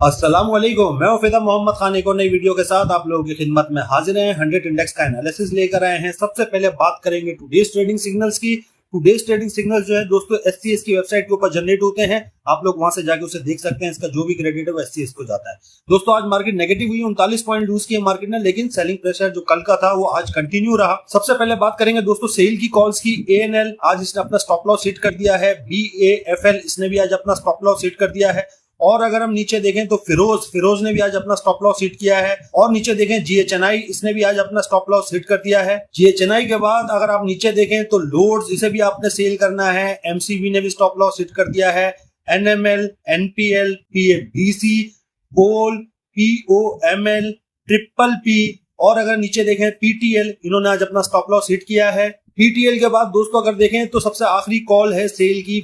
अस्सलाम वालेकुम, मैं फिदा मोहम्मद खान एक और नई वीडियो के साथ आप लोगों की खिदमत में हाजिर हैं। 100 इंडेक्स का एनालिसिस लेकर आए हैं। सबसे पहले बात करेंगे टुडेस ट्रेडिंग सिग्नल्स की। टुडेस ट्रेडिंग सिग्नल्स जो है दोस्तों एससीएस की वेबसाइट के ऊपर जनरेट होते हैं। आप लोग वहां से जाके उसे देख सकते हैं। इसका जो भी क्रेडिट है वो एससीएस को जाता है। दोस्तों आज मार्केट नेगेटिव हुई, 39 पॉइंट लूज किए मार्केट ने, लेकिन सेलिंग प्रेशर जो कल का था वो आज कंटिन्यू रहा। सबसे पहले बात करेंगे दोस्तों सेल की कॉल्स की। एएनएल आज इसने अपना स्टॉप लॉस हिट कर दिया है। बीएएफएल इसने भी आज अपना स्टॉप लॉस हिट कर दिया है। और अगर हम नीचे देखें तो फिरोज ने भी आज अपना स्टॉप लॉस हिट किया है। और नीचे देखें जीएचएनआई, इसने भी आज अपना स्टॉप लॉस हिट कर दिया है। जीएचएनआई के बाद अगर आप नीचे देखें तो लोड्स, इसे भी आपने सेल करना है। एमसीबी ने भी स्टॉप लॉस हिट कर दिया है। एनएमएल, एनपीएल, पीएबीसी, पोल, पीओएमएल, ट्रिपल पी और अगर नीचे देखें पीटीएल, इन्होंने आज अपना स्टॉप लॉस हिट किया है। पीटीएल के बाद दोस्तों अगर देखें तो सबसे आखिरी कॉल है सेल की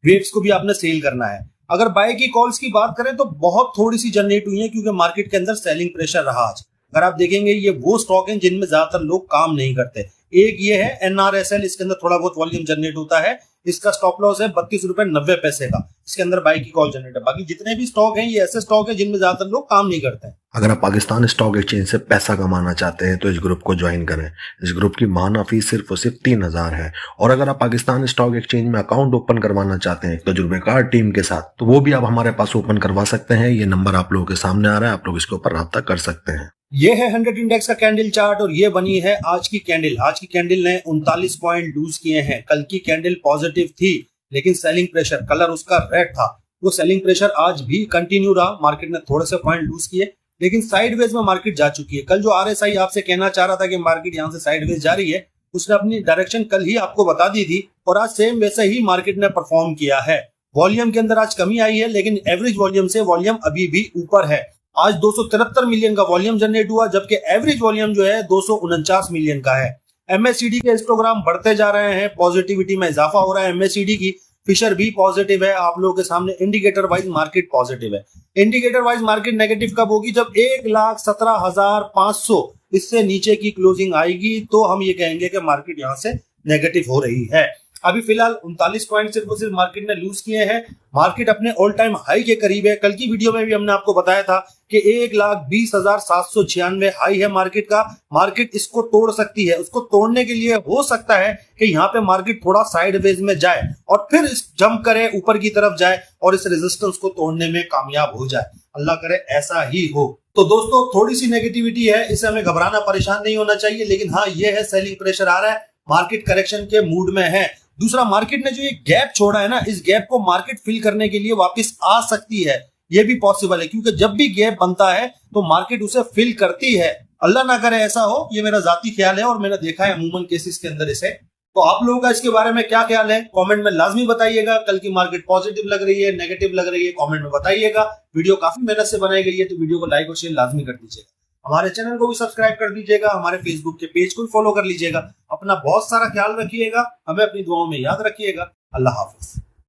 वेव्स को भी आपने सेल करना है। अगर बाय की कॉल्स की बात करें तो बहुत थोड़ी सी जनरेट हुई है क्योंकि मार्केट के अंदर सेलिंग प्रेशर रहा आज। अगर आप देखेंगे ये वो स्टॉक हैं जिनमें ज्यादातर लोग काम नहीं करते। एक ये है एनआरएसएल, इसके अंदर थोड़ा बहुत वॉल्यूम जनरेट होता है। इसका स्टॉप लॉस है 32 रुपए 90 पैसे का। इसके अंदर बाय की कॉल जनरेट है। बाकी जितने भी स्टॉक हैं ये ऐसे स्टॉक है जिनमें ज्यादातर लोग काम नहीं करते हैं। अगर आप पाकिस्तान स्टॉक एक्सचेंज से पैसा कमाना चाहते हैं तो इस ग्रुप को ज्वाइन करें। इस ग्रुप की माहाना फीस सिर्फ और सिर्फ 3000 है। और अगर आप पाकिस्तान स्टॉक एक्सचेंज में अकाउंट ओपन करवाना चाहते हैं तजुर्बेकार टीम के साथ, तो वो भी आप हमारे पास ओपन करवा सकते हैं। ये नंबर आप लोगों के सामने आ रहा है, आप लोग इसके ऊपर राब्ता कर सकते हैं। ये है 100 इंडेक्स का कैंडल चार्ट और ये बनी है आज की कैंडल। आज की कैंडल ने 39 पॉइंट लूज किए हैं। कल की कैंडल पॉजिटिव थी लेकिन सेलिंग प्रेशर, कलर उसका रेड था, वो सेलिंग प्रेशर आज भी कंटिन्यू रहा। मार्केट ने थोड़े से पॉइंट लूज किए लेकिन साइडवेज में मार्केट जा चुकी है। कल जो आरएसआई आपसे कहना चाह रहा था कि मार्केट यहां से साइडवेज जा रही है, उसने अपनी डायरेक्शन कल ही आपको बता दी थी और आज सेम वैसे ही मार्केट ने परफॉर्म किया है। वॉल्यूम के अंदर आज कमी आई है लेकिन एवरेज वॉल्यूम से वॉल्यूम अभी भी ऊपर है। आज 273 मिलियन का वॉल्यूम जनरेट हुआ जबकि एवरेज वॉल्यूम जो है 249 मिलियन का है। एमएससीडी के हिस्टोग्राम बढ़ते जा रहे हैं, पॉजिटिविटी में इजाफा हो रहा है। एमएससीडी की फिशर भी पॉजिटिव है। आप लोगों के सामने इंडिकेटर वाइज मार्केट पॉजिटिव है। इंडिकेटर वाइज मार्केट नेगेटिव कब होगी? जब 1,17,500 इससे नीचे की क्लोजिंग आएगी तो हम ये कहेंगे कि मार्केट यहां से नेगेटिव हो रही है। अभी फिलहाल 39 पॉइंट सिर्फ मार्केट ने लूज किए हैं। मार्केट अपने ऑल टाइम हाई के करीब है। कल की वीडियो में भी हमने आपको बताया था कि 1,20,796 हाई है मार्केट का। मार्केट इसको तोड़ सकती है। उसको तोड़ने के लिए हो सकता है कि यहाँ पे मार्केट थोड़ा साइडवेज में जाए और फिर जंप करे, ऊपर की तरफ जाए और इस रेजिस्टेंस को तोड़ने में कामयाब हो जाए। अल्लाह करे ऐसा ही हो। तो दोस्तों थोड़ी सी नेगेटिविटी है, इससे हमें घबराना, परेशान नहीं होना चाहिए। लेकिन हाँ, ये है सेलिंग प्रेशर आ रहा है, मार्केट करेक्शन के मूड में है। दूसरा, मार्केट ने जो ये गैप छोड़ा है ना, इस गैप को मार्केट फिल करने के लिए वापस आ सकती है। ये भी पॉसिबल है क्योंकि जब भी गैप बनता है तो मार्केट उसे फिल करती है। अल्लाह ना करे ऐसा हो, ये मेरा जाती ख्याल है और मैंने देखा है अमूमन केसेस के अंदर इसे। तो आप लोगों का इसके बारे में क्या ख्याल है कमेंट में लाजमी बताइएगा। कल की मार्केट पॉजिटिव लग रही है, नेगेटिव लग रही है, कमेंट में बताइएगा। वीडियो काफी मेहनत से बनाई गई है तो वीडियो को लाइक और शेयर लाजमी कर दीजिएगा। हमारे चैनल को भी सब्सक्राइब कर दीजिएगा। हमारे फेसबुक के पेज को भी फॉलो कर लीजिएगा। अपना बहुत सारा ख्याल रखिएगा, हमें अपनी दुआओं में याद रखिएगा। अल्लाह हाफिज।